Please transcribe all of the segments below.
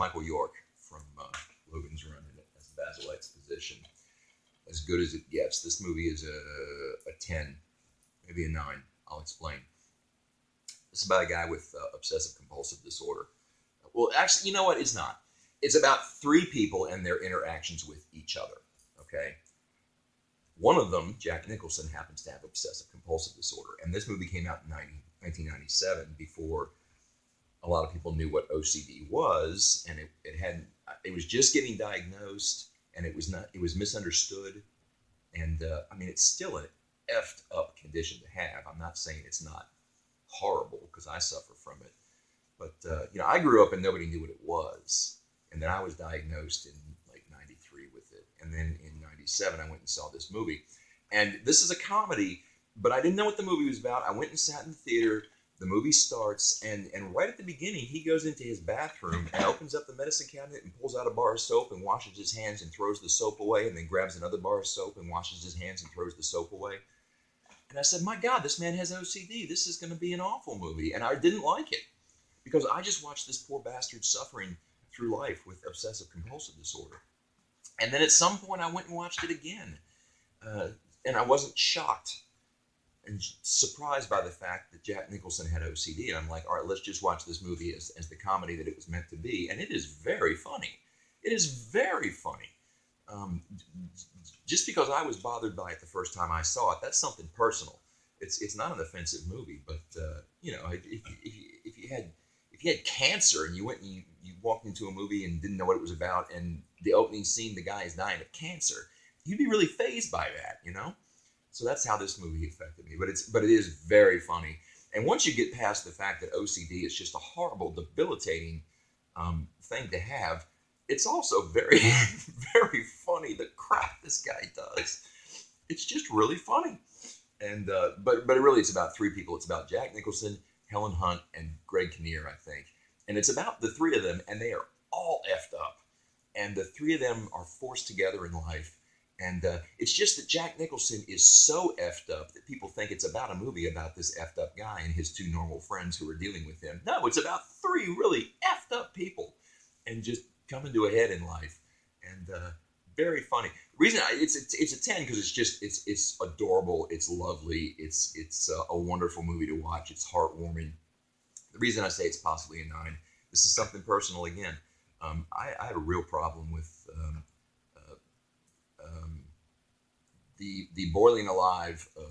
Michael York from Logan's Run as Basil Exposition. As good as it gets. This movie is a 10, maybe a 9. I'll explain. It's about a guy with obsessive compulsive disorder. Well, actually, you know what? It's not. It's about 3 people and their interactions with each other. Okay? One of them, Jack Nicholson, happens to have obsessive compulsive disorder. And this movie came out in 1997 before a lot of people knew what OCD was. And it was just getting diagnosed, and it was misunderstood. And I mean, it's still an effed up condition to have. I'm not saying it's not horrible, because I suffer from it. But, I grew up and nobody knew what it was. And then I was diagnosed in like 93 with it. And then in 97, I went and saw this movie. And this is a comedy, but I didn't know what the movie was about. I went and sat in the theater. The movie starts, and right at the beginning, he goes into his bathroom and opens up the medicine cabinet and pulls out a bar of soap and washes his hands and throws the soap away, and then grabs another bar of soap and washes his hands and throws the soap away. And I said, my God, this man has OCD. This is going to be an awful movie. And I didn't like it, because I just watched this poor bastard suffering through life with obsessive compulsive disorder. And then at some point, I went and watched it again. And I wasn't shocked and surprised by the fact that Jack Nicholson had OCD. And I'm like, all right, let's just watch this movie as the comedy that it was meant to be. And it is very funny. It is very funny. Just because I was bothered by it the first time I saw it, that's something personal. It's not an offensive movie, but if you had cancer and you went and you walked into a movie and didn't know what it was about, and the opening scene, the guy is dying of cancer, you'd be really fazed by that, So that's how this movie affected me. But it is very funny. And once you get past the fact that OCD is just a horrible, debilitating thing to have, it's also very, very funny, the crap this guy does. It's just really funny. And but really, it's about 3 people. It's about Jack Nicholson, Helen Hunt, and Greg Kinnear, I think. And it's about the 3 of them, and they are all effed up. And the 3 of them are forced together in life. And it's just that Jack Nicholson is so effed up that people think it's about a movie about this effed up guy and his 2 normal friends who are dealing with him. No, it's about 3 really effed up people and just coming to a head in life. And very funny. The reason it's a 10 because it's adorable, it's lovely, it's a wonderful movie to watch. It's heartwarming. The reason I say it's possibly a 9, this is something personal again. I have a real problem with the boiling alive of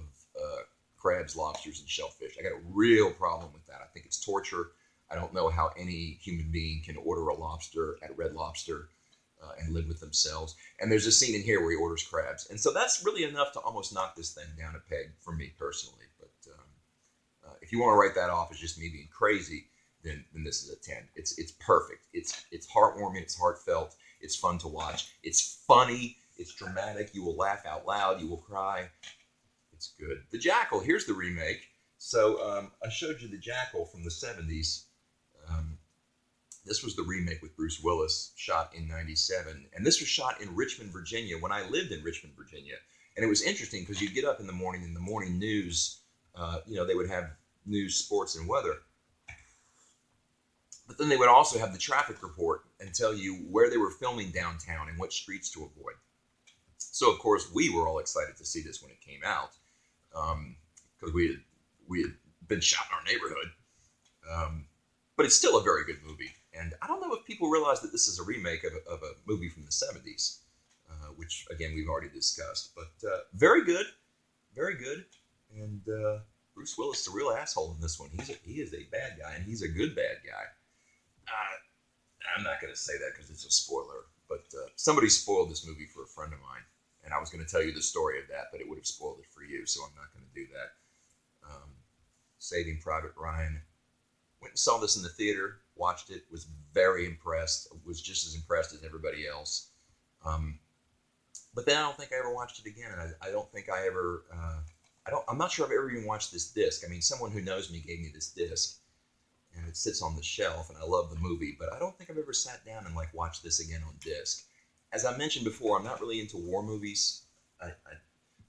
crabs, lobsters, and shellfish. I got a real problem with that. I think it's torture. I don't know how any human being can order a lobster at Red Lobster and live with themselves. And there's a scene in here where he orders crabs. And so that's really enough to almost knock this thing down a peg for me personally. But if you want to write that off as just me being crazy, then this is a 10. It's perfect. It's heartwarming. It's heartfelt. It's fun to watch. It's funny. It's dramatic. You will laugh out loud. You will cry. It's good. The Jackal. Here's the remake. So I showed you The Jackal from the 70s. This was the remake with Bruce Willis, shot in 97. And this was shot in Richmond, Virginia, when I lived in Richmond, Virginia. And it was interesting because you'd get up in the morning news, they would have news, sports, and weather. But then they would also have the traffic report and tell you where they were filming downtown and what streets to avoid. So, of course, we were all excited to see this when it came out because we had been shot in our neighborhood. But it's still a very good movie. And I don't know if people realize that this is a remake of a movie from the 70s, which, again, we've already discussed. But very good. Very good. And Bruce Willis is a real asshole in this one. He is a bad guy, and he's a good bad guy. I'm not going to say that because it's a spoiler. But somebody spoiled this movie for a friend of mine. And I was going to tell you the story of that, but it would have spoiled it for you, so I'm not going to do that. Saving Private Ryan. Went and saw this in the theater, watched it, was very impressed, was just as impressed as everybody else. But then I don't think I ever watched it again, and I don't think I ever, I'm not sure I've ever even watched this disc. I mean, someone who knows me gave me this disc, and it sits on the shelf, and I love the movie, but I don't think I've ever sat down and watched this again on disc. As I mentioned before, I'm not really into war movies,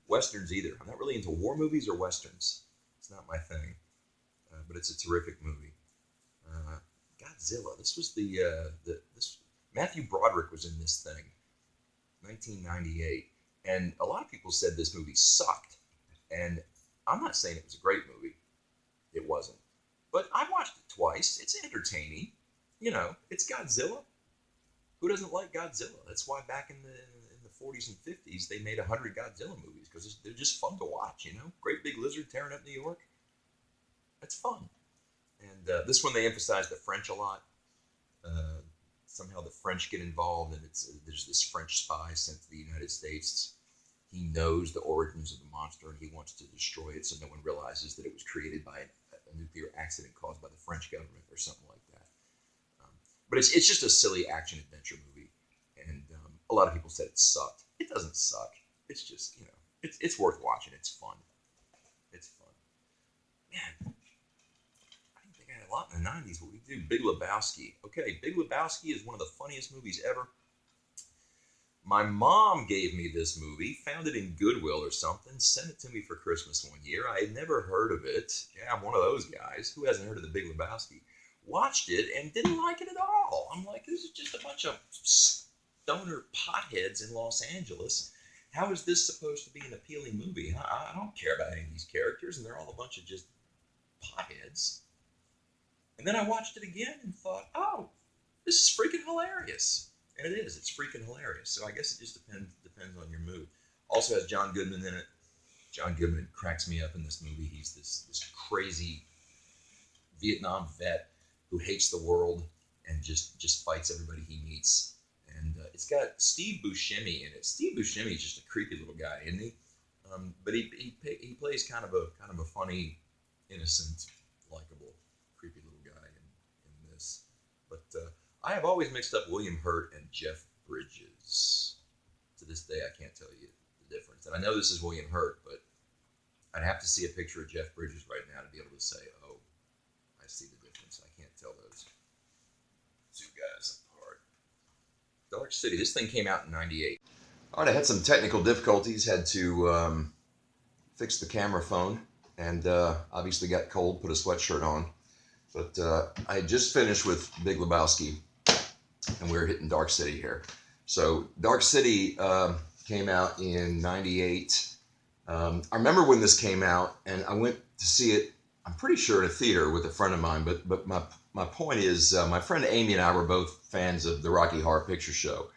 Westerns either. I'm not really into war movies or Westerns. It's not my thing, but it's a terrific movie. God, Godzilla. This was this Matthew Broderick was in this thing, 1998, and a lot of people said this movie sucked. And I'm not saying it was a great movie. It wasn't. But I watched it twice. It's entertaining. You know, it's Godzilla. Who doesn't like Godzilla? That's why back in the 40s and 50s they made 100 Godzilla movies, because they're just fun to watch. You know, great big lizard tearing up New York. That's fun. And this one they emphasize the French a lot. Somehow the French get involved, and there's this French spy sent to the United States. He knows the origins of the monster, and he wants to destroy it, so no one realizes that it was created by a nuclear accident caused by the French government or something like that. But it's just a silly action adventure movie, and a lot of people said it sucked. It doesn't suck. It's just, you know, it's worth watching. It's fun. It's fun. Man, I didn't think I had a lot in the 90s, but we do. Big Lebowski. Okay, Big Lebowski is one of the funniest movies ever. My mom gave me this movie, found it in Goodwill or something, sent it to me for Christmas one year. I had never heard of it. Yeah, I'm one of those guys. Who hasn't heard of The Big Lebowski? Watched it and didn't like it at all. I'm like, this is just a bunch of stoner potheads in Los Angeles. How is this supposed to be an appealing movie? I don't care about any of these characters, and they're all a bunch of just potheads. And then I watched it again and thought, oh, this is freaking hilarious. And it is. It's freaking hilarious. So I guess it just depends on your mood. Also has John Goodman in it. John Goodman cracks me up in this movie. He's this crazy Vietnam vet who hates the world and just fights everybody he meets. And it's got Steve Buscemi in it. Steve Buscemi is just a creepy little guy, isn't he? But he plays kind of a funny, innocent, likable, creepy little guy in this. But I have always mixed up William Hurt and Jeff Bridges. To this day, I can't tell you the difference. And I know this is William Hurt, but I'd have to see a picture of Jeff Bridges right now to be able to say, oh, I see the difference. I can't tell those two guys apart. Dark City. This thing came out in 98. All right, I had some technical difficulties. Had to fix the camera phone. And obviously got cold, put a sweatshirt on. But I had just finished with Big Lebowski. And we're hitting Dark City here. So Dark City came out in 98. I remember when this came out, and I went to see it, I'm pretty sure in a theater with a friend of mine. But my point is, my friend Amy and I were both fans of the Rocky Horror Picture Show.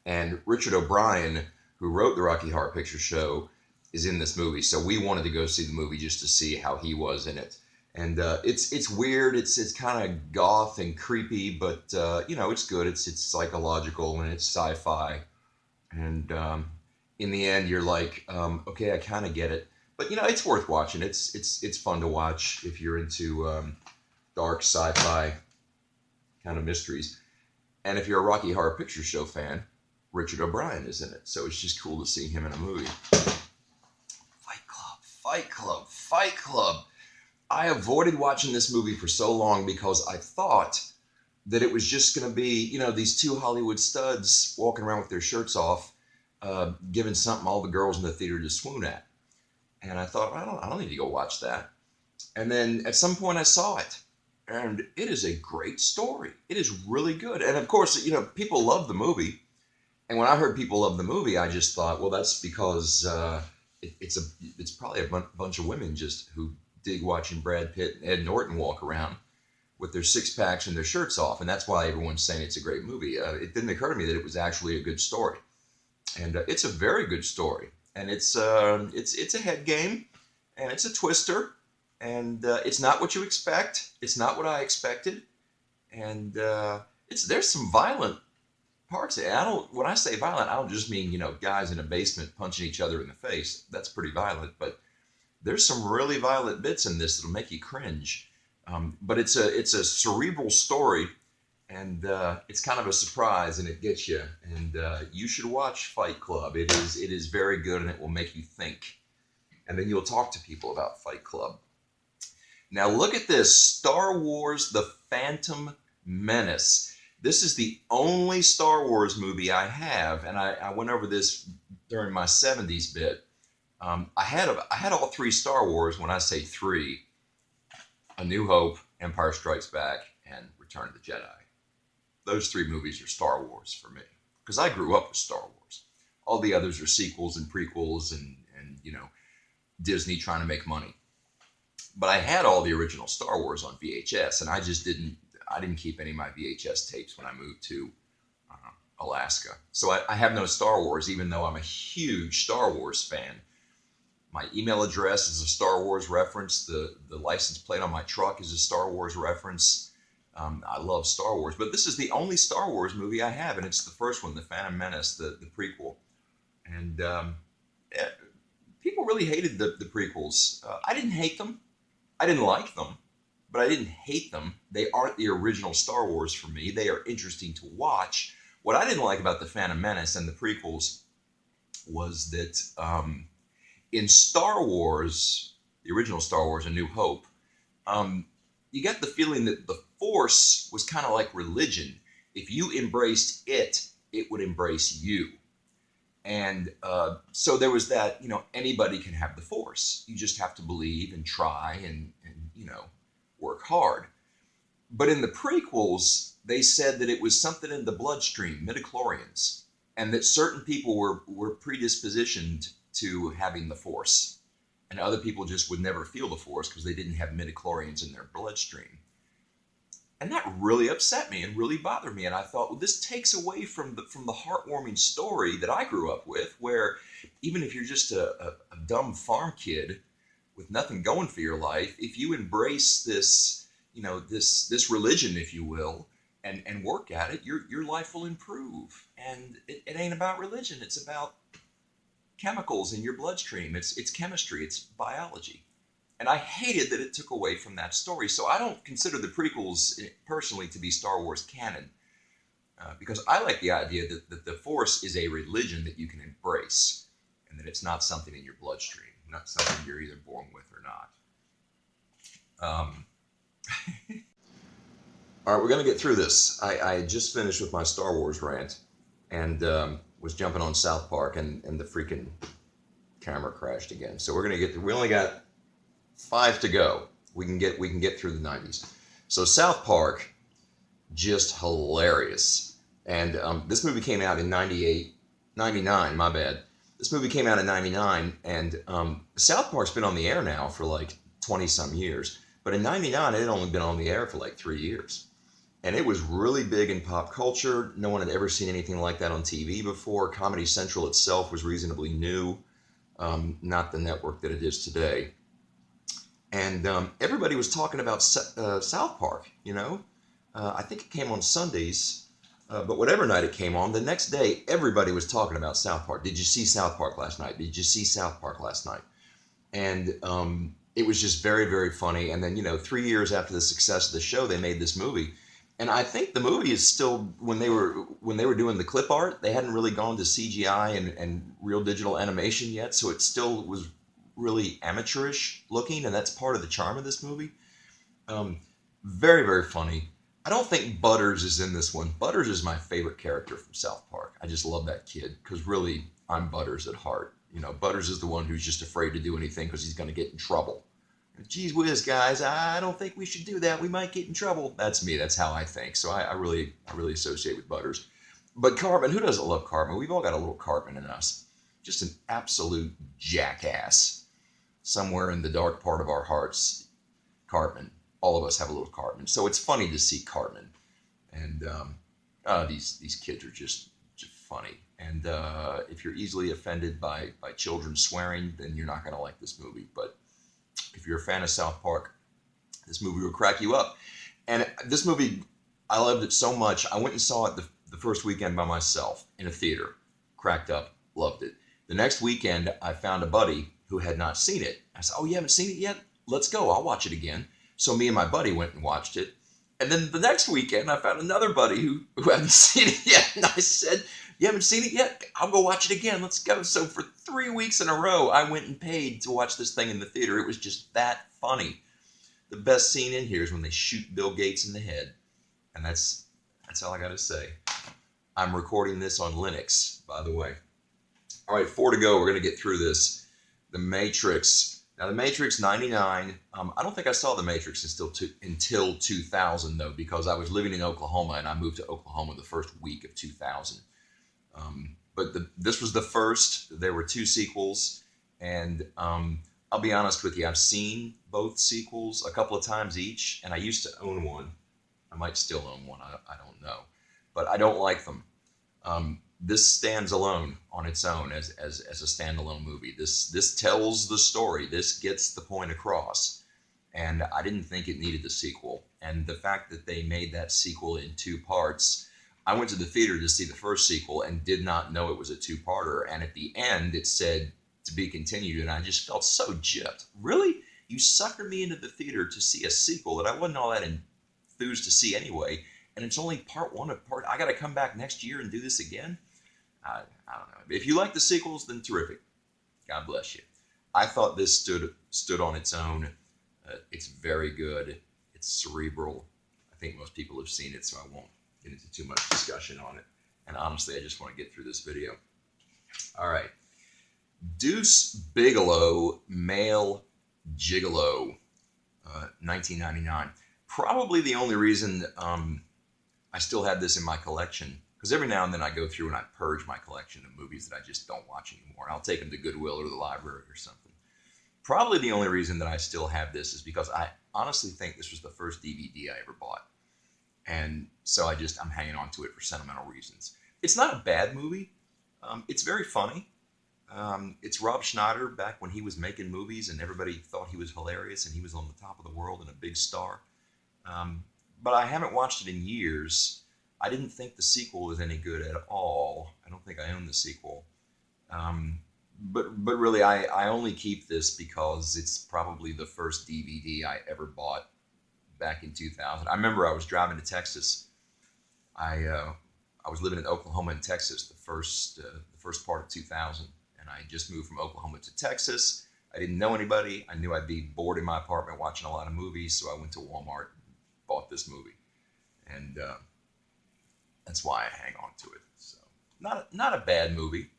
And Richard O'Brien, who wrote the Rocky Horror Picture Show, is in this movie. So we wanted to go see the movie just to see how he was in it. And it's weird. It's kind of goth and creepy, but you know, it's good. It's psychological and it's sci-fi. And in the end, you're like, okay, I kind of get it. But you know, it's worth watching. It's fun to watch if you're into dark sci-fi kind of mysteries. And if you're a Rocky Horror Picture Show fan, Richard O'Brien is in it. So it's just cool to see him in a movie. Fight Club, Fight Club, Fight Club. I avoided watching this movie for so long because I thought that it was just going to be, you know, these two Hollywood studs walking around with their shirts off, giving something all the girls in the theater to swoon at. And I thought, I don't need to go watch that. And then at some point I saw it, and it is a great story. It is really good. And of course, you know, people love the movie. And when I heard people love the movie, I just thought, well, that's because it's probably a bunch of women just who dig watching Brad Pitt and Ed Norton walk around with their six-packs and their shirts off, and that's why everyone's saying it's a great movie. It didn't occur to me that it was actually a good story, and it's a very good story, and it's a head game, and it's a twister, and it's not what you expect. It's not what I expected, and there's some violent parts. When I say violent, I don't just mean, you know, guys in a basement punching each other in the face. That's pretty violent, but there's some really violent bits in this that'll make you cringe. But it's a cerebral story, and it's kind of a surprise, and it gets you. And you should watch Fight Club. It is very good, and it will make you think. And then you'll talk to people about Fight Club. Now look at this, Star Wars: The Phantom Menace. This is the only Star Wars movie I have, and I went over this during my 70s bit. I had all three Star Wars. When I say three, A New Hope, Empire Strikes Back, and Return of the Jedi. Those three movies are Star Wars for me, because I grew up with Star Wars. All the others are sequels and prequels and Disney trying to make money. But I had all the original Star Wars on VHS, and I didn't keep any of my VHS tapes when I moved to Alaska. So I have no Star Wars, even though I'm a huge Star Wars fan. My email address is a Star Wars reference. The license plate on my truck is a Star Wars reference. I love Star Wars, but this is the only Star Wars movie I have, and it's the first one, The Phantom Menace, the prequel. And people really hated the prequels. I didn't hate them. I didn't like them, but I didn't hate them. They aren't the original Star Wars for me. They are interesting to watch. What I didn't like about The Phantom Menace and the prequels was that in Star Wars, the original Star Wars, A New Hope, you get the feeling that the Force was kind of like religion. If you embraced it, it would embrace you. And so there was that, anybody can have the Force. You just have to believe and try and work hard. But in the prequels, they said that it was something in the bloodstream, midichlorians, and that certain people were predispositioned to having the Force. And other people just would never feel the Force because they didn't have midichlorians in their bloodstream. And that really upset me and really bothered me. And I thought, well, this takes away from the heartwarming story that I grew up with, where even if you're just a dumb farm kid with nothing going for your life, if you embrace this, this religion, if you will, and work at it, your life will improve. And it ain't about religion. It's about chemicals in your bloodstream. It's chemistry. It's biology. And I hated that it took away from that story. So I don't consider the prequels personally to be Star Wars canon, because I like the idea that the Force is a religion that you can embrace, and that it's not something in your bloodstream, not something you're either born with or not. All right, we're going to get through this. I just finished with my Star Wars rant and was jumping on South Park, and the freaking camera crashed again. So we're going to we only got 5 to go. We can get through the 90s. So South Park, just hilarious. And this movie came out in 99, my bad. This movie came out in 99, and South Park's been on the air now for like 20 some years. But in 99, it had only been on the air for like 3 years. And it was really big in pop culture. No one had ever seen anything like that on TV before. Comedy Central itself was reasonably new, not the network that it is today. And everybody was talking about South Park, I think it came on Sundays, but whatever night it came on, the next day, everybody was talking about South Park. Did you see South Park last night? Did you see South Park last night? And it was just very, very funny. And then, 3 years after the success of the show, they made this movie. And I think the movie is still, when they were doing the clip art, they hadn't really gone to CGI and real digital animation yet, so it still was really amateurish looking, and that's part of the charm of this movie. Very, very funny. I don't think Butters is in this one. Butters is my favorite character from South Park. I just love that kid, because really, I'm Butters at heart. Butters is the one who's just afraid to do anything because he's going to get in trouble. Geez whiz, guys, I don't think we should do that. We might get in trouble. That's me. That's how I think. So I really associate with Butters. But Cartman, who doesn't love Cartman? We've all got a little Cartman in us. Just an absolute jackass. Somewhere in the dark part of our hearts, Cartman. All of us have a little Cartman. So it's funny to see Cartman. And these kids are just funny. And if you're easily offended by children swearing, then you're not going to like this movie. But if you're a fan of South Park, this movie will crack you up. And this movie, I loved it so much. I went and saw it the first weekend by myself in a theater. Cracked up, loved it. The next weekend, I found a buddy who had not seen it. I said, oh, you haven't seen it yet? Let's go. I'll watch it again. So me and my buddy went and watched it. And then the next weekend, I found another buddy who hadn't seen it yet. And I said, you haven't seen it yet? I'll go watch it again. Let's go. So for 3 weeks in a row, I went and paid to watch this thing in the theater. It was just that funny. The best scene in here is when they shoot Bill Gates in the head. And that's all I got to say. I'm recording this on Linux, by the way. All right, 4 to go. We're going to get through this. The Matrix. Now, The Matrix '99. I don't think I saw The Matrix until 2000 though, because I was living in Oklahoma and I moved to Oklahoma the first week of 2000. But this was the first. There were two sequels, and I'll be honest with you. I've seen both sequels a couple of times each, and I used to own one. I might still own one. I don't know, but I don't like them. This stands alone on its own as a standalone movie. This tells the story. This gets the point across, and I didn't think it needed the sequel. And the fact that they made that sequel in two parts, I went to the theater to see the first sequel and did not know it was a two-parter. And at the end, it said to be continued, and I just felt so gypped. Really? You suckered me into the theater to see a sequel that I wasn't all that enthused to see anyway, and it's only part one of part. I got to come back next year and do this again. I don't know. If you like the sequels, then terrific. God bless you. I thought this stood on its own. It's very good. It's cerebral. I think most people have seen it, so I won't get into too much discussion on it. And honestly, I just want to get through this video. All right. Deuce Bigalow, Male Gigolo, 1999. Probably the only reason I still have this in my collection, because every now and then I go through and I purge my collection of movies that I just don't watch anymore. And I'll take them to Goodwill or the library or something. Probably the only reason that I still have this is because I honestly think this was the first DVD I ever bought. And so I'm hanging on to it for sentimental reasons. It's not a bad movie. It's very funny. It's Rob Schneider back when he was making movies and everybody thought he was hilarious and he was on the top of the world and a big star. But I haven't watched it in years. I didn't think the sequel was any good at all. I don't think I own the sequel. But really, I only keep this because it's probably the first DVD I ever bought back in 2000. I remember I was driving to Texas. I was living in Oklahoma and Texas the first part of 2000, and I just moved from Oklahoma to Texas. I didn't know anybody. I knew I'd be bored in my apartment watching a lot of movies, so I went to Walmart and bought this movie, and that's why I hang on to it. So not a bad movie,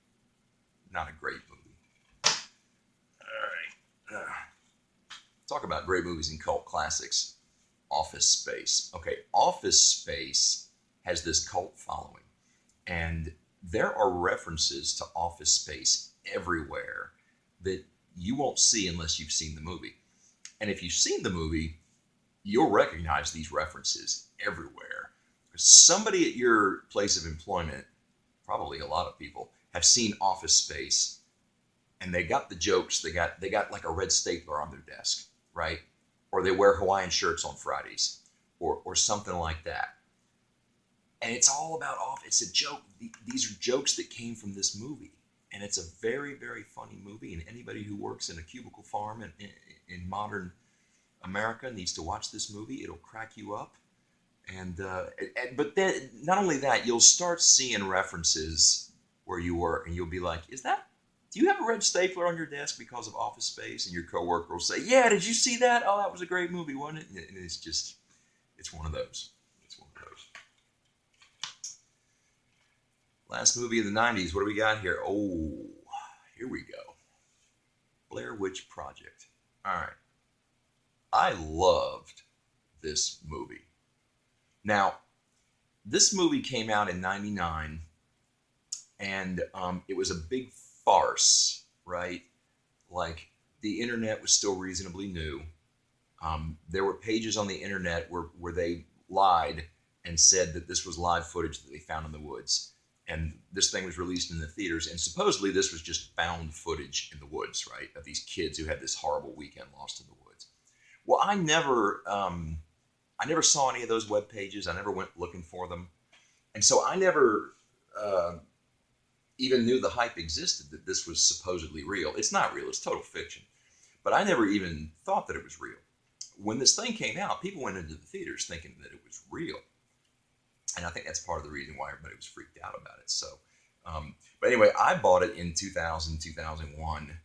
not a great movie. All right, talk about great movies and cult classics. Office Space. Okay, Office Space has this cult following, and there are references to Office Space everywhere that you won't see unless you've seen the movie. And if you've seen the movie, you'll recognize these references everywhere. Somebody at your place of employment, probably a lot of people, have seen Office Space, and they got the jokes. They got like a red stapler on their desk, right? Or they wear Hawaiian shirts on Fridays, or something like that. And it's all about Office. It's a joke. These are jokes that came from this movie, and it's a very, very funny movie. And anybody who works in a cubicle farm in modern America needs to watch this movie. It'll crack you up. But then not only that, you'll start seeing references where you work, and you'll be like, do you have a red stapler on your desk because of Office Space? And your coworker will say, yeah, did you see that? Oh, that was a great movie, wasn't it? And it's one of those. It's one of those. Last movie of the 90s. What do we got here? Oh, here we go. Blair Witch Project. All right. I loved this movie. Now, this movie came out in 99, and it was a big farce, right? Like, the internet was still reasonably new. There were pages on the internet where they lied and said that this was live footage that they found in the woods. And this thing was released in the theaters, and supposedly this was just found footage in the woods, right? Of these kids who had this horrible weekend lost in the woods. Well, I never saw any of those web pages. I never went looking for them. And so I never even knew the hype existed that this was supposedly real. It's not real. It's total fiction. But I never even thought that it was real. When this thing came out, people went into the theaters thinking that it was real. And I think that's part of the reason why everybody was freaked out about it. So, but anyway, I bought it in 2000, 2001,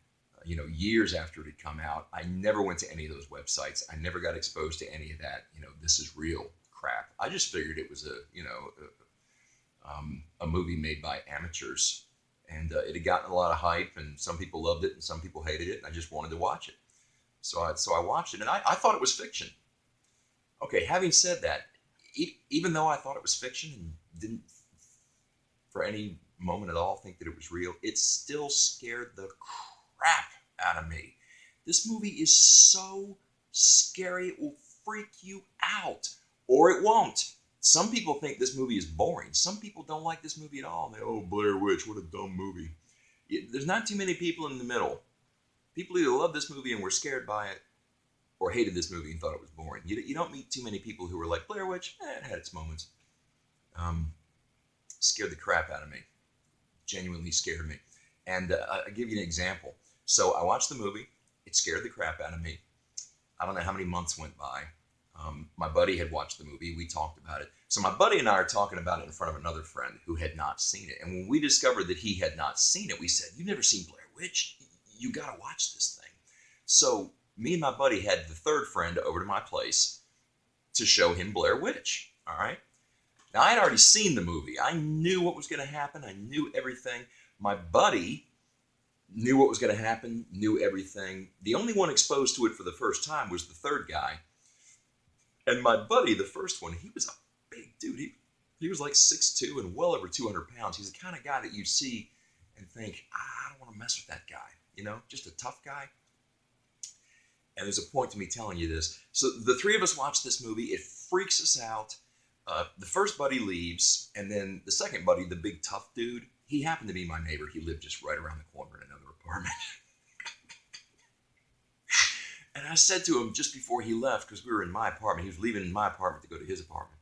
years after it had come out. I never went to any of those websites. I never got exposed to any of that, this is real crap. I just figured it was a movie made by amateurs. And it had gotten a lot of hype, and some people loved it and some people hated it. And I just wanted to watch it. So I watched it, and I thought it was fiction. Okay, having said that, even though I thought it was fiction and didn't for any moment at all think that it was real, it still scared the crap out of me. This movie is so scary, it will freak you out, or it won't. Some people think this movie is boring. Some people don't like this movie at all. They, oh, Blair Witch, what a dumb movie. There's not too many people in the middle. People either love this movie and were scared by it, or hated this movie and thought it was boring. You don't meet too many people who were like, Blair Witch, it had its moments. Scared the crap out of me. Genuinely scared me. And I'll give you an example. So I watched the movie. It scared the crap out of me. I don't know how many months went by. My buddy had watched the movie. We talked about it. So my buddy and I are talking about it in front of another friend who had not seen it. And when we discovered that he had not seen it, we said, you've never seen Blair Witch? You got to watch this thing. So me and my buddy had the third friend over to my place to show him Blair Witch. All right. Now, I had already seen the movie. I knew what was going to happen. I knew everything. My buddy knew what was going to happen, knew everything. The only one exposed to it for the first time was the third guy. And my buddy, the first one, he was a big dude. He was like 6'2" and well over 200 pounds. He's the kind of guy that you see and think, I don't want to mess with that guy. You know, just a tough guy. And there's a point to me telling you this. So the three of us watched this movie. It freaks us out. The first buddy leaves, and then the second buddy, the big tough dude, he happened to be my neighbor. He lived just right around the corner in another apartment. And I said to him just before he left, because we were in my apartment, he was leaving in my apartment to go to his apartment.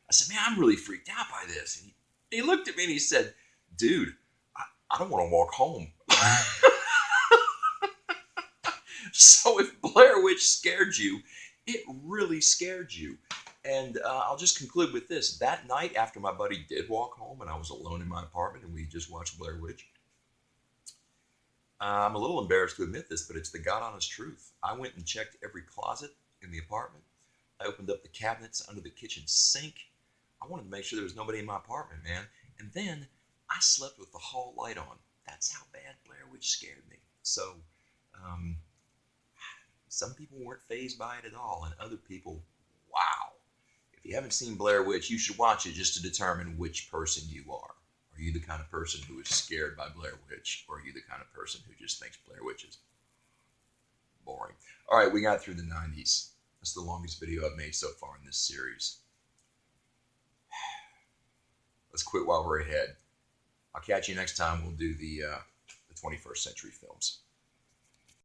I said, man, I'm really freaked out by this. And he looked at me and he said, dude, I don't want to walk home. So if Blair Witch scared you, it really scared you. And I'll just conclude with this. That night after my buddy did walk home and I was alone in my apartment and we just watched Blair Witch, I'm a little embarrassed to admit this, but it's the God honest truth. I went and checked every closet in the apartment. I opened up the cabinets under the kitchen sink. I wanted to make sure there was nobody in my apartment, man. And then I slept with the hall light on. That's how bad Blair Witch scared me. So, some people weren't fazed by it at all, and other people, wow. If you haven't seen Blair Witch, you should watch it just to determine which person you are. Are you the kind of person who is scared by Blair Witch, or are you the kind of person who just thinks Blair Witch is boring? All right, we got through the 90s. That's the longest video I've made so far in this series. Let's quit while we're ahead. I'll catch you next time. We'll do the 21st century films.